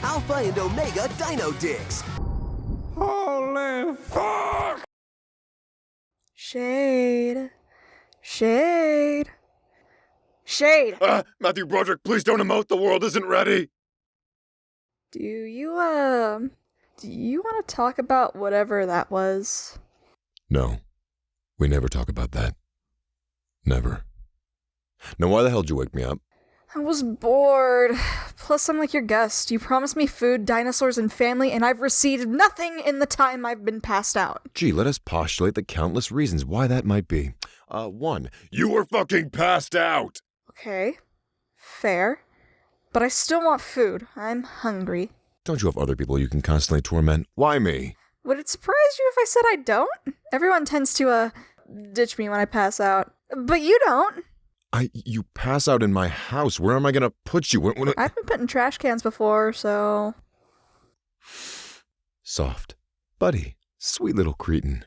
Alpha and Omega Dino Dicks. Holy fuck! Shade. Shade. Shade! Matthew Broderick, please don't emote. The world isn't ready. Do you want to talk about whatever that was? No. We never talk about that. Never. Now, why the hell did you wake me up? I was bored. Plus, I'm like your guest. You promised me food, dinosaurs, and family, and I've received nothing in the time I've been passed out. Gee, let us postulate the countless reasons why that might be. 1. You were fucking passed out! Okay. Fair. But I still want food. I'm hungry. Don't you have other people you can constantly torment? Why me? Would it surprise you if I said I don't? Everyone tends to, ditch me when I pass out. But you don't. You pass out in my house. Where am I gonna put you? I've been put in trash cans before, so... Soft. Buddy. Sweet little cretin.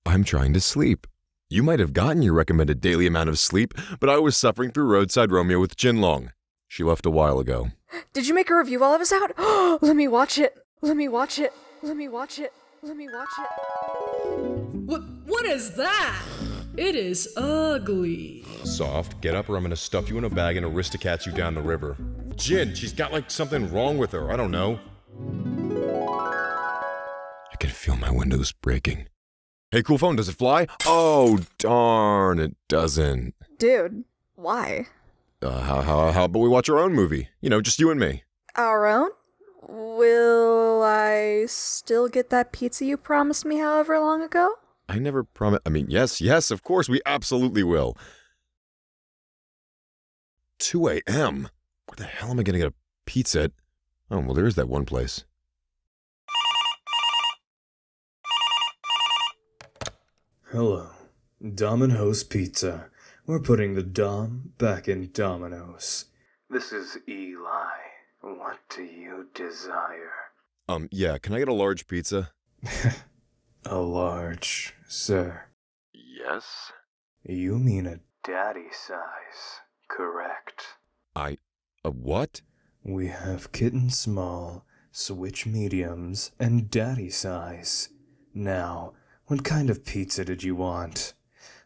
I'm trying to sleep. You might have gotten your recommended daily amount of sleep, but I was suffering through Roadside Romeo with Jinlong. She left a while ago. Did you make a review while I was out? Let me watch it. Let me watch it. Let me watch it. Let me watch it. What is that? It is ugly. Soft, get up or I'm gonna stuff you in a bag and aristocats you down the river. Jin, she's got like something wrong with her. I don't know. I can feel my windows breaking. Hey, cool phone, does it fly? Oh, darn, it doesn't. Dude, why? How about we watch our own movie? You know, just you and me. Our own? Will I still get that pizza you promised me however long ago? I never promised. I mean, yes, of course, we absolutely will. 2 a.m.? Where the hell am I gonna get a pizza at? Oh, well, there is that one place. Hello. Domino's Pizza. We're putting the Dom back in Domino's. This is Eli. What do you desire? Yeah, can I get a large pizza? A large, sir. Yes? You mean a daddy size, correct? A what? We have kitten small, switch mediums, and daddy size. Now, what kind of pizza did you want?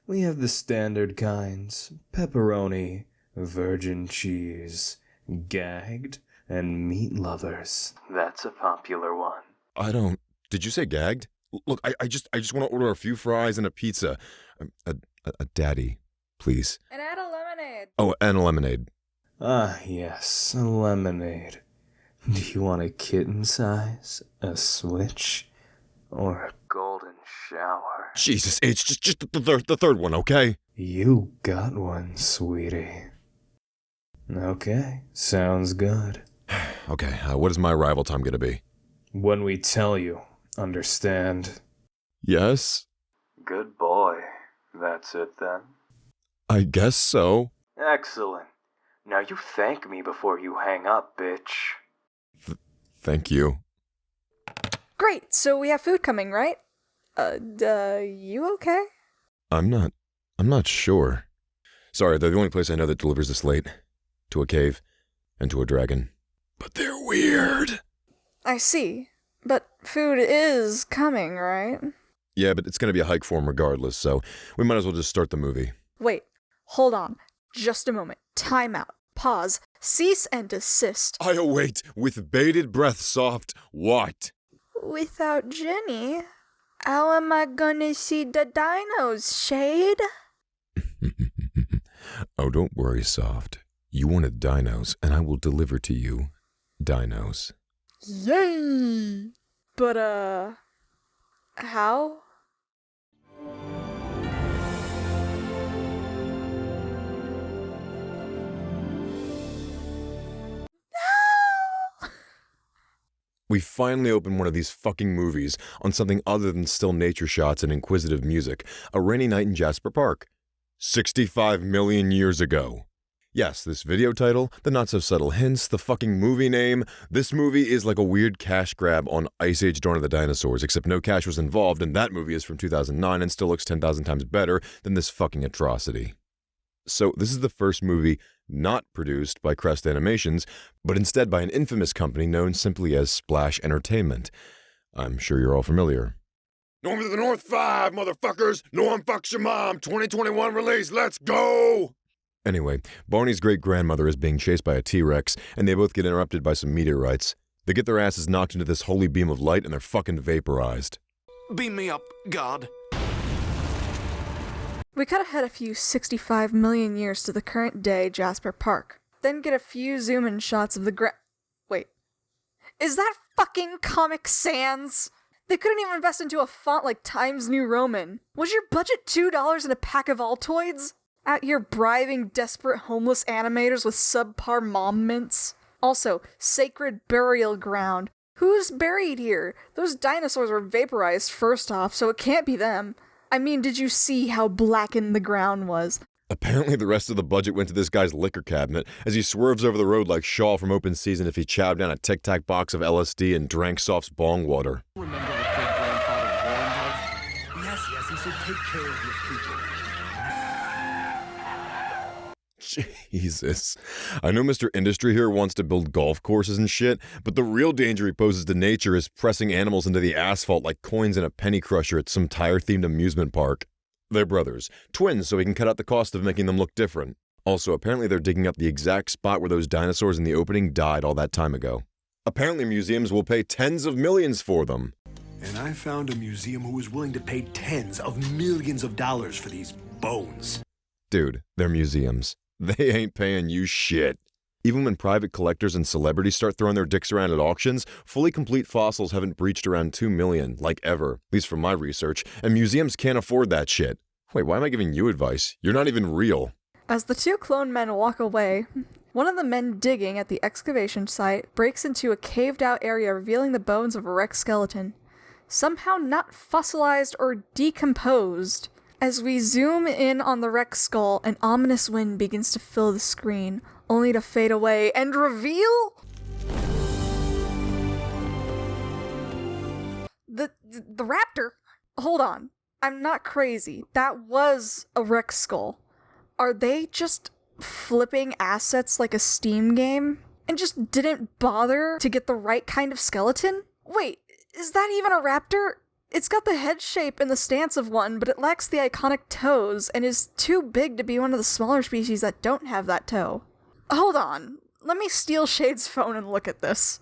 We have the standard kinds: pepperoni, virgin cheese, gagged, and meat lovers. That's a popular one. Did you say gagged? Look, I just want to order a few fries and a pizza. A daddy, please. And add a lemonade. Oh, and a lemonade. Ah, yes, a lemonade. Do you want a kitten size, a switch, or a golden shower? Jesus H, just the third one, okay? You got one, sweetie. Okay, sounds good. Okay, what is my arrival time gonna be? When we tell you, understand? Yes? Good boy. That's it then? I guess so. Excellent. Now you thank me before you hang up, bitch. Thank you. Great, so we have food coming, right? You okay? I'm not sure. Sorry, they're the only place I know that delivers this late. To a cave, and to a dragon. But they're weird. I see. But food is coming, right? Yeah, but it's gonna be a hike for 'em regardless, so we might as well just start the movie. Wait, hold on. Just a moment. Time out. Pause. Cease and desist. I await with bated breath, Soft. What? Without Jenny, how am I gonna see the dinos, Shade? Oh, don't worry, Soft. You wanted dinos, and I will deliver to you dinos. Yay! But, how? We finally opened one of these fucking movies on something other than still nature shots and inquisitive music. A rainy night in Jasper Park. 65 million years ago. Yes, this video title, the not-so-subtle hints, the fucking movie name. This movie is like a weird cash grab on Ice Age Dawn of the Dinosaurs, except no cash was involved, and that movie is from 2009 and still looks 10,000 times better than this fucking atrocity. So, this is the first movie not produced by Crest Animations, but instead by an infamous company known simply as Splash Entertainment. I'm sure you're all familiar. Norm to the North 5, motherfuckers! Norm fucks your mom! 2021 release, let's go! Anyway, Barney's great-grandmother is being chased by a T-Rex, and they both get interrupted by some meteorites. They get their asses knocked into this holy beam of light, and they're fucking vaporized. Beam me up, God. We cut ahead a few 65 million years to the current day Jasper Park, then get a few zoom-in shots of the Wait. Is that fucking Comic Sans? They couldn't even invest into a font like Times New Roman. Was your budget $2 and a pack of Altoids? Out here bribing desperate homeless animators with subpar mom mints? Also, sacred burial ground. Who's buried here? Those dinosaurs were vaporized first off, so it can't be them. I mean, did you see how blackened the ground was? Apparently the rest of the budget went to this guy's liquor cabinet as he swerves over the road like Shaw from Open Season if he chowed down a Tic Tac box of LSD and drank Soft's bong water. Remember what great-grandfather warned us? Yes, he said take care of your people. Jesus. I know Mr. Industry here wants to build golf courses and shit, but the real danger he poses to nature is pressing animals into the asphalt like coins in a penny crusher at some tire-themed amusement park. They're brothers, twins, so he can cut out the cost of making them look different. Also, apparently they're digging up the exact spot where those dinosaurs in the opening died all that time ago. Apparently museums will pay tens of millions for them. And I found a museum who was willing to pay tens of millions of dollars for these bones. Dude, they're museums. They ain't paying you shit. Even when private collectors and celebrities start throwing their dicks around at auctions, fully complete fossils haven't breached around $2 million, like ever, at least from my research, and museums can't afford that shit. Wait, why am I giving you advice? You're not even real. As the two clone men walk away, one of the men digging at the excavation site breaks into a caved-out area revealing the bones of a Rex skeleton, somehow not fossilized or decomposed. As we zoom in on the Rex skull, an ominous wind begins to fill the screen, only to fade away and reveal the raptor. Hold on. I'm not crazy. That was a Rex skull. Are they just flipping assets like a Steam game and just didn't bother to get the right kind of skeleton? Wait, is that even a raptor? It's got the head shape and the stance of one, but it lacks the iconic toes and is too big to be one of the smaller species that don't have that toe. Hold on. Let me steal Shade's phone and look at this.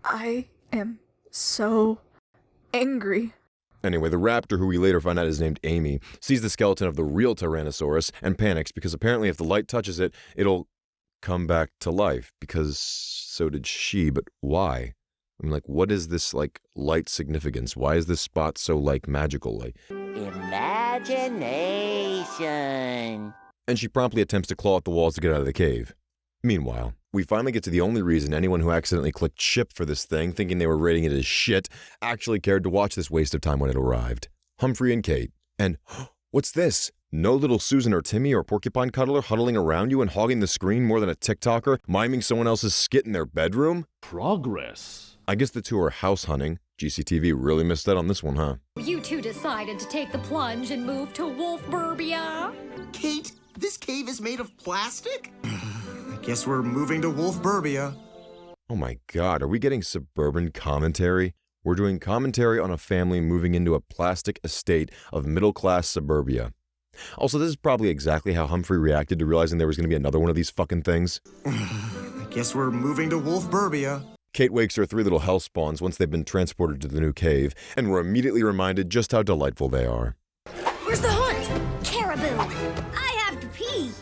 I am so angry. Anyway, the raptor, who we later find out is named Amy, sees the skeleton of the real Tyrannosaurus and panics because apparently if the light touches it, it'll come back to life, because so did she, but why? I'm like, what is this, like, light significance? Why is this spot so, like, magical? Like, imagination. And she promptly attempts to claw at the walls to get out of the cave. Meanwhile, we finally get to the only reason anyone who accidentally clicked ship for this thing, thinking they were rating it as shit, actually cared to watch this waste of time when it arrived. Humphrey and Kate. And, what's this? No little Susan or Timmy or Porcupine Cuddler huddling around you and hogging the screen more than a TikToker, miming someone else's skit in their bedroom? Progress. I guess the two are house hunting. GCTV really missed out on this one, huh? You two decided to take the plunge and move to Wolfburbia? Kate, this cave is made of plastic? I guess we're moving to Wolfburbia. Oh my god, are we getting suburban commentary? We're doing commentary on a family moving into a plastic estate of middle-class suburbia. Also, this is probably exactly how Humphrey reacted to realizing there was going to be another one of these fucking things. I guess we're moving to Wolfburbia. Kate wakes her three little hell spawns once they've been transported to the new cave, and we're immediately reminded just how delightful they are. Where's the hunt? Caribou! I have to pee!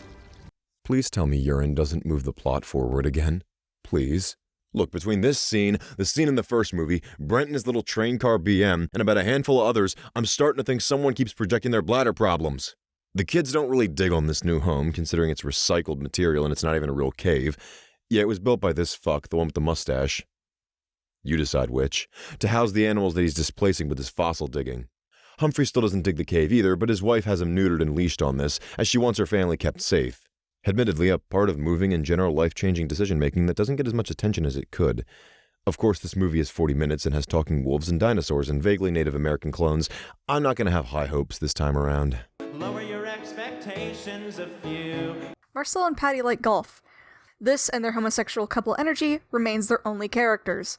Please tell me urine doesn't move the plot forward again. Please. Look, between this scene, the scene in the first movie, Brent and his little train car BM, and about a handful of others, I'm starting to think someone keeps projecting their bladder problems. The kids don't really dig on this new home, considering it's recycled material and it's not even a real cave. Yeah, it was built by this fuck, the one with the mustache. You decide which. To house the animals that he's displacing with his fossil digging. Humphrey still doesn't dig the cave either, but his wife has him neutered and leashed on this, as she wants her family kept safe. Admittedly, a part of moving and general life-changing decision-making that doesn't get as much attention as it could. Of course, this movie is 40 minutes and has talking wolves and dinosaurs and vaguely Native American clones. I'm not going to have high hopes this time around. Lower your expectations. temptations a few. Marcel and Patty like golf. This and their homosexual couple energy remains their only characters.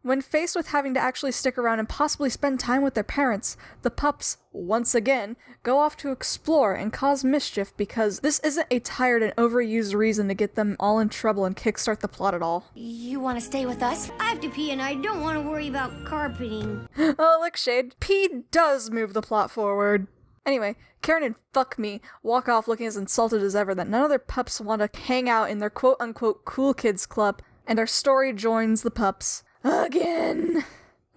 When faced with having to actually stick around and possibly spend time with their parents, the pups, once again, go off to explore and cause mischief because this isn't a tired and overused reason to get them all in trouble and kickstart the plot at all. You want to stay with us? I have to pee and I don't want to worry about carpeting. Oh, look, Shade. Pee does move the plot forward. Anyway, Karen and Fuck Me walk off looking as insulted as ever that none of their pups want to hang out in their quote-unquote cool kids club, and our story joins the pups. Again!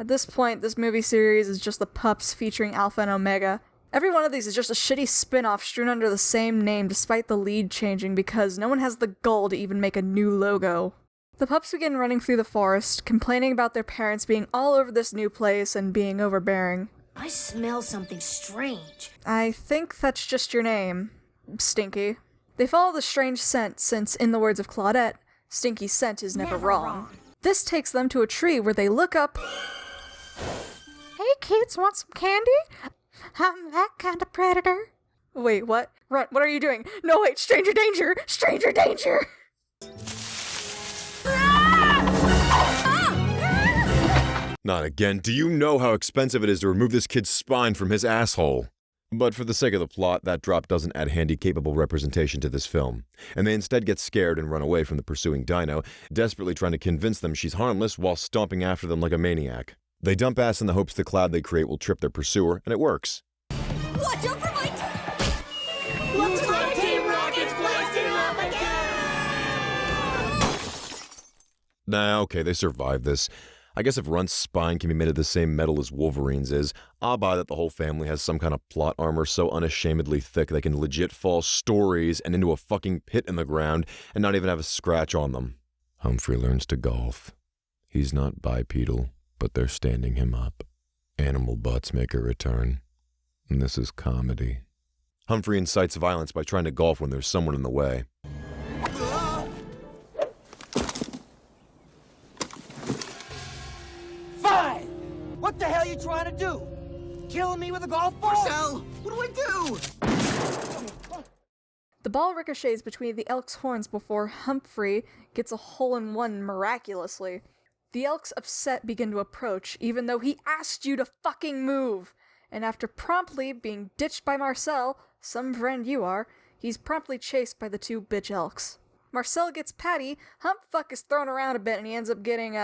At this point, this movie series is just the pups featuring Alpha and Omega. Every one of these is just a shitty spin-off strewn under the same name despite the lead changing because no one has the gall to even make a new logo. The pups begin running through the forest, complaining about their parents being all over this new place and being overbearing. I smell something strange. I think that's just your name, Stinky. They follow the strange scent since, in the words of Claudette, Stinky's scent is never wrong. This takes them to a tree where they look up. Hey kids, want some candy? I'm that kind of predator. Wait, what? Run, what are you doing? No, wait, stranger danger! Stranger danger! Not again. Do you know how expensive it is to remove this kid's spine from his asshole? But for the sake of the plot, that drop doesn't add handy capable representation to this film, and they instead get scared and run away from the pursuing Dino, desperately trying to convince them she's harmless while stomping after them like a maniac. They dump ass in the hopes the cloud they create will trip their pursuer, and it works. Watch out for my Looks like Team Rocket's blasting off again! Nah, okay, they survived this. I guess if Runt's spine can be made of the same metal as Wolverine's is, I'll buy that the whole family has some kind of plot armor so unashamedly thick they can legit fall stories and into a fucking pit in the ground and not even have a scratch on them. Humphrey learns to golf. He's not bipedal, but they're standing him up. Animal butts make a return. And this is comedy. Humphrey incites violence by trying to golf when there's someone in the way. What the hell are you trying to do? Killing me with a golf ball? Marcel, what do I do? The ball ricochets between the elk's horns before Humphrey gets a hole-in-one miraculously. The elks, upset, begin to approach, even though he asked you to fucking move. And after promptly being ditched by Marcel, some friend you are, he's promptly chased by the two bitch elks. Marcel gets Patty, Humpfuck is thrown around a bit, and he ends up getting,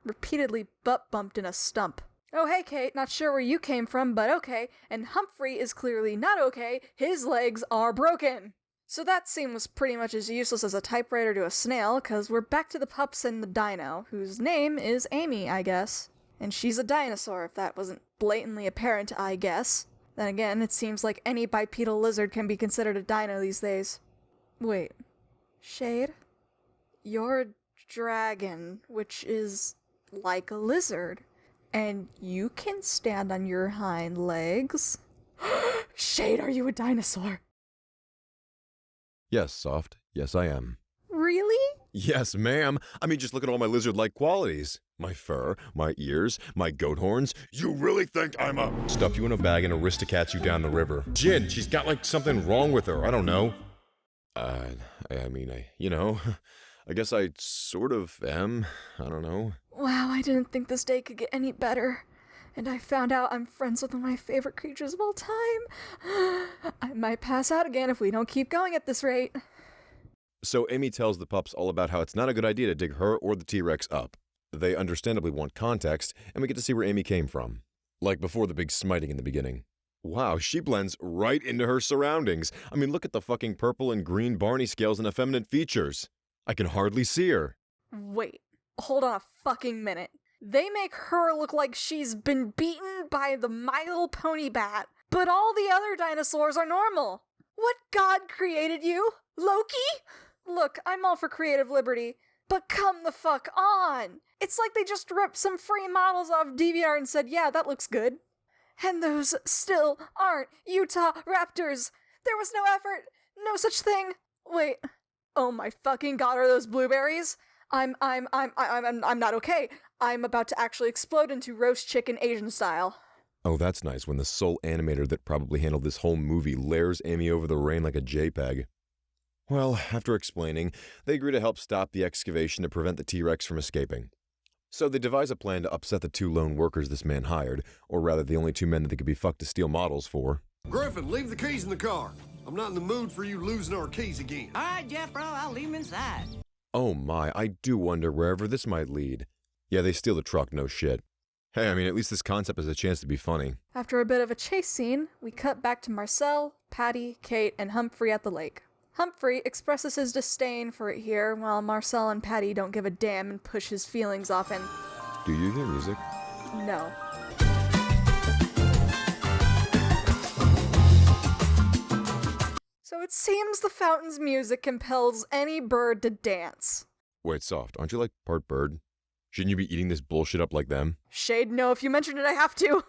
repeatedly butt-bumped in a stump. Oh hey Kate, not sure where you came from, but okay, and Humphrey is clearly not okay, his legs are broken! So that scene was pretty much as useless as a typewriter to a snail, cause we're back to the pups and the dino, whose name is Amy, I guess. And she's a dinosaur, if that wasn't blatantly apparent, I guess. Then again, it seems like any bipedal lizard can be considered a dino these days. Wait. Shade? You're a dragon, which is like a lizard. And you can stand on your hind legs. Shade, are you a dinosaur? Yes, Soft. Yes, I am. Really? Yes, ma'am. I mean, just look at all my lizard-like qualities. My fur, my ears, my goat horns. You really think I'm a... Stuff you in a bag and aristocats you down the river. Jin, she's got like something wrong with her. I don't know. I guess I sort of am. I don't know. Wow, I didn't think this day could get any better. And I found out I'm friends with one of my favorite creatures of all time. I might pass out again if we don't keep going at this rate. So Amy tells the pups all about how it's not a good idea to dig her or the T-Rex up. They understandably want context, and we get to see where Amy came from. Like before the big smiting in the beginning. Wow, she blends right into her surroundings. I mean, look at the fucking purple and green Barney scales and effeminate features. I can hardly see her. Wait, hold on a fucking minute. They make her look like she's been beaten by the My Little Pony bat, but all the other dinosaurs are normal. What god created you? Loki? Look, I'm all for creative liberty, but come the fuck on! It's like they just ripped some free models off DeviantArt and said, yeah, that looks good. And those still aren't Utah Raptors. There was no effort, no such thing. Wait, oh my fucking god, are those blueberries? I'm not okay. I'm about to actually explode into roast chicken Asian style. Oh, that's nice, when the sole animator that probably handled this whole movie layers Amy over the rain like a JPEG. Well, after explaining, they agree to help stop the excavation to prevent the T-Rex from escaping. So they devise a plan to upset the 2 lone workers this man hired, or rather the only 2 men that they could be fucked to steal models for. Griffin, leave the keys in the car. I'm not in the mood for you losing our keys again. All right, Jeffro, I'll leave him inside. Oh my, I do wonder wherever this might lead. Yeah, they steal the truck, no shit. Hey, I mean, at least this concept has a chance to be funny. After a bit of a chase scene, we cut back to Marcel, Patty, Kate, and Humphrey at the lake. Humphrey expresses his disdain for it here, while Marcel and Patty don't give a damn and push his feelings off and... Do you hear music? No. So it seems the fountain's music compels any bird to dance. Wait, Soft, aren't you like part bird? Shouldn't you be eating this bullshit up like them? Shade, no, if you mention it, I have to.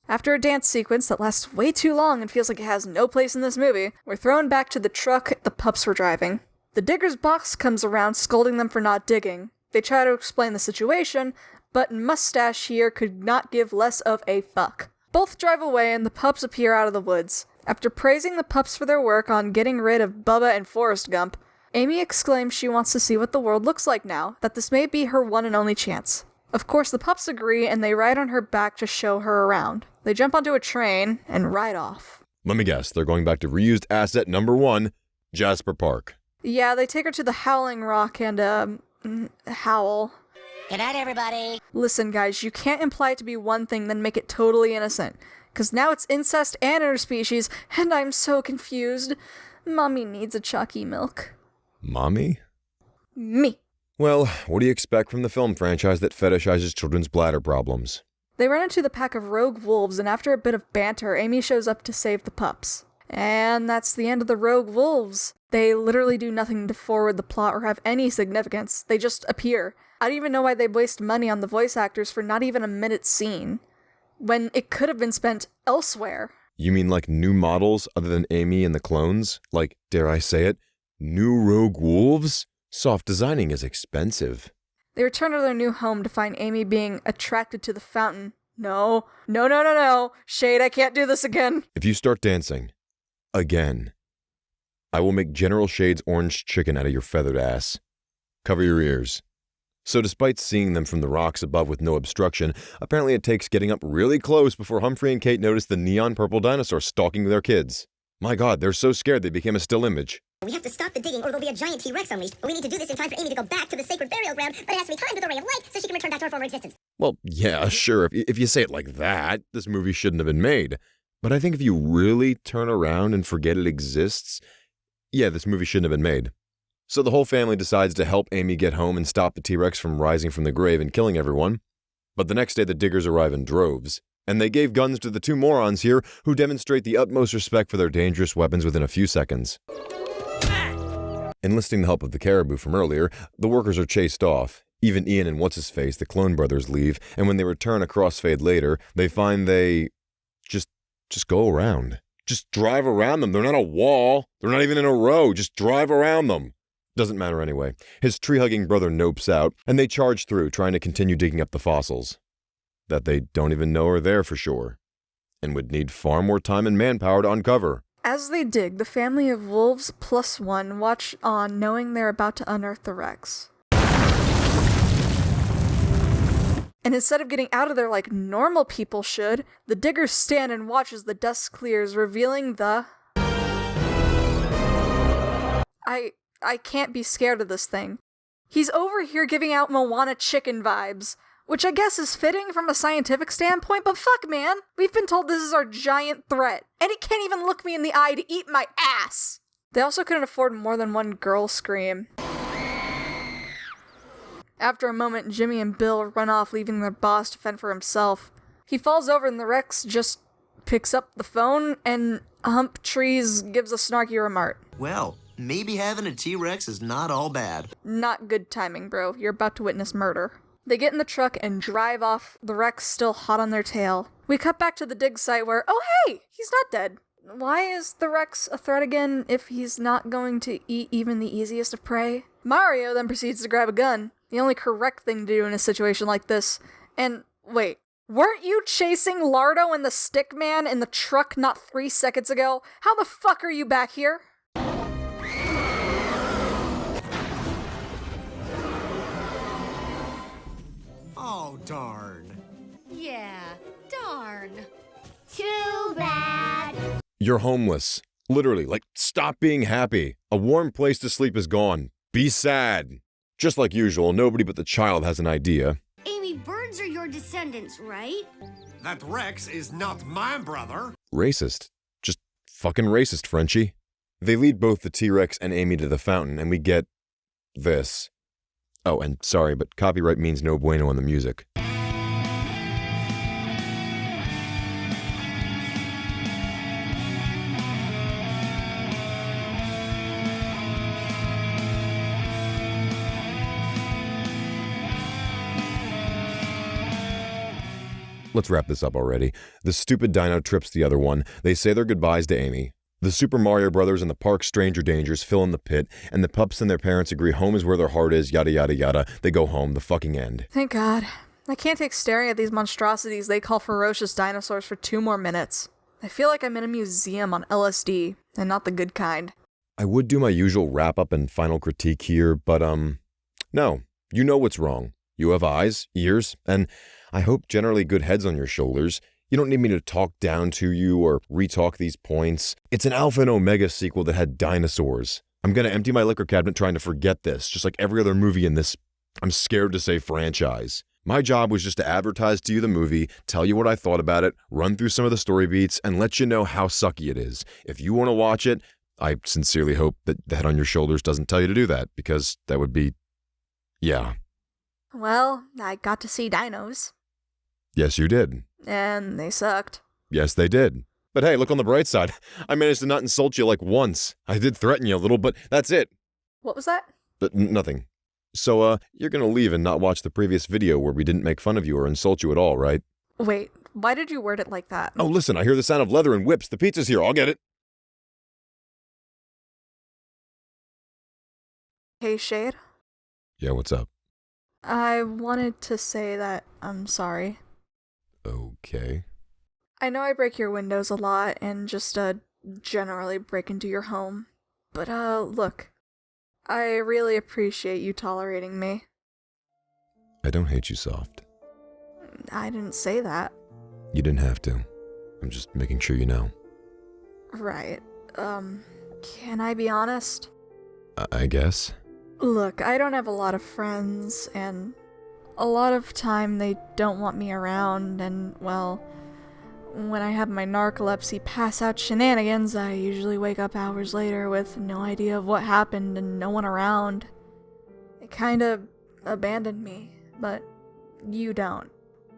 After a dance sequence that lasts way too long and feels like it has no place in this movie, we're thrown back to the truck the pups were driving. The digger's boss comes around scolding them for not digging. They try to explain the situation, but Mustache here could not give less of a fuck. Both drive away and the pups appear out of the woods. After praising the pups for their work on getting rid of Bubba and Forrest Gump, Amy exclaims she wants to see what the world looks like now, that this may be her one and only chance. Of course, the pups agree and they ride on her back to show her around. They jump onto a train and ride off. Let me guess, they're going back to reused asset number 1, Jasper Park. Yeah, they take her to the Howling Rock and, howl. Good night, everybody. Listen, guys, you can't imply it to be one thing then make it totally innocent. Because now it's incest and interspecies, and I'm so confused. Mommy needs a chalky milk. Mommy? Me. Well, what do you expect from the film franchise that fetishizes children's bladder problems? They run into the pack of rogue wolves, and after a bit of banter, Amy shows up to save the pups. And that's the end of the rogue wolves. They literally do nothing to forward the plot or have any significance. They just appear. I don't even know why they waste money on the voice actors for not even a minute scene, when it could have been spent elsewhere. You mean like new models other than Amy and the clones? Like, dare I say it, new rogue wolves? Soft designing is expensive. They return to their new home to find Amy being attracted to the fountain. No. Shade, I can't do this again. If you start dancing, again, I will make General Shade's orange chicken out of your feathered ass. Cover your ears. So despite seeing them from the rocks above with no obstruction, apparently it takes getting up really close before Humphrey and Kate notice the neon purple dinosaur stalking their kids. My god, they're so scared they became a still image. We have to stop the digging or there'll be a giant T-Rex unleashed, but we need to do this in time for Amy to go back to the sacred burial ground, but it has to be timed with a ray of light so she can return back to her former existence. Well, yeah, sure, if you say it like that, this movie shouldn't have been made. But I think if you really turn around and forget it exists, yeah, this movie shouldn't have been made. So the whole family decides to help Amy get home and stop the T-Rex from rising from the grave and killing everyone. But the next day the diggers arrive in droves, and they gave guns to the 2 morons here who demonstrate the utmost respect for their dangerous weapons within a few seconds. Enlisting the help of the caribou from earlier, the workers are chased off. Even Ian and What's-His-Face, the clone brothers, leave, and when they return a crossfade later, they find they just go around. Just drive around them. They're not a wall. They're not even in a row. Just drive around them. Doesn't matter anyway. His tree-hugging brother nopes out, and they charge through, trying to continue digging up the fossils. That they don't even know are there for sure, and would need far more time and manpower to uncover. As they dig, the family of wolves plus 1 watch on, knowing they're about to unearth the Rex. And instead of getting out of there like normal people should, the diggers stand and watch as the dust clears, revealing the... I can't be scared of this thing. He's over here giving out Moana chicken vibes, which I guess is fitting from a scientific standpoint, but fuck, man. We've been told this is our giant threat, and he can't even look me in the eye to eat my ass. They also couldn't afford more than one girl scream. After a moment, Jimmy and Bill run off, leaving their boss to fend for himself. He falls over and the Rex just picks up the phone, and Hump-Trees gives a snarky remark. Well, maybe having a T-Rex is not all bad. Not good timing, bro. You're about to witness murder. They get in the truck and drive off, the Rex still hot on their tail. We cut back to the dig site where, oh hey, he's not dead. Why is the Rex a threat again if he's not going to eat even the easiest of prey? Mario then proceeds to grab a gun. The only correct thing to do in a situation like this. And wait, weren't you chasing Lardo and the Stickman in the truck not 3 seconds ago? How the fuck are you back here? Oh, darn. Yeah, darn. Too bad. You're homeless. Literally, like, stop being happy. A warm place to sleep is gone. Be sad. Just like usual, nobody but the child has an idea. Amy, birds are your descendants, right? That Rex is not my brother. Racist. Just fucking racist, Frenchie. They lead both the T-Rex and Amy to the fountain, and we get this. Oh, and sorry, but copyright means no bueno on the music. Let's wrap this up already. The stupid Dino trips the other one. They say their goodbyes to Amy. The Super Mario Brothers and the Park Stranger Dangers fill in the pit, and the pups and their parents agree home is where their heart is, yada yada yada. They go home, the fucking end. Thank God. I can't take staring at these monstrosities they call ferocious dinosaurs for 2 more minutes. I feel like I'm in a museum on LSD, and not the good kind. I would do my usual wrap-up and final critique here, but no. You know what's wrong. You have eyes, ears, and I hope generally good heads on your shoulders. You don't need me to talk down to you or retalk these points. It's an Alpha and Omega sequel that had dinosaurs. I'm gonna empty my liquor cabinet trying to forget this, just like every other movie in this, I'm scared to say franchise. My job was just to advertise to you the movie, tell you what I thought about it, run through some of the story beats, and let you know how sucky it is. If you want to watch it, I sincerely hope that the head on your shoulders doesn't tell you to do that, because that would be... yeah. Well, I got to see dinos. Yes, you did. And they sucked. Yes, they did. But hey, look on the bright side. I managed to not insult you like once. I did threaten you a little, but that's it. What was that? But nothing. So, you're gonna leave and not watch the previous video where we didn't make fun of you or insult you at all, right? Wait, why did you word it like that? Oh, listen, I hear the sound of leather and whips. The pizza's here. I'll get it. Hey, Shade? Yeah, what's up? I wanted to say that I'm sorry. Okay. I know I break your windows a lot and just, generally break into your home. But, look. I really appreciate you tolerating me. I don't hate you soft. I didn't say that. You didn't have to. I'm just making sure you know. Right. Can I be honest? I guess. Look, I don't have a lot of friends, and a lot of time they don't want me around, and, well, when I have my narcolepsy pass-out shenanigans, I usually wake up hours later with no idea of what happened and no one around. They kinda abandoned me, but you don't.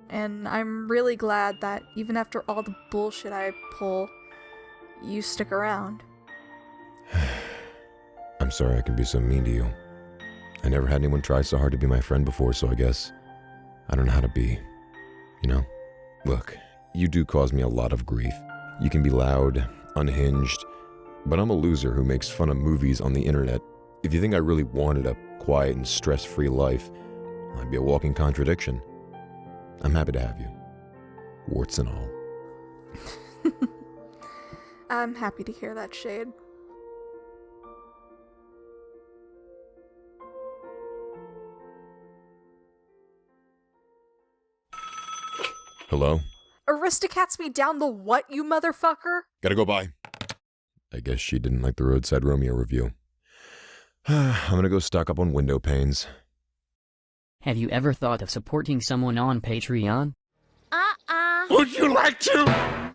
And I'm really glad that even after all the bullshit I pull, you stick around. I'm sorry I can be so mean to you. I never had anyone try so hard to be my friend before, so I guess I don't know how to be. You know? Look, you do cause me a lot of grief. You can be loud, unhinged, but I'm a loser who makes fun of movies on the internet. If you think I really wanted a quiet and stress-free life, I'd be a walking contradiction. I'm happy to have you. Warts and all. I'm happy to hear that, Shade. Hello? Aristocats me down the what, you motherfucker? Gotta go by. I guess she didn't like the Roadside Romeo review. I'm gonna go stock up on window panes. Have you ever thought of supporting someone on Patreon? Would you like to?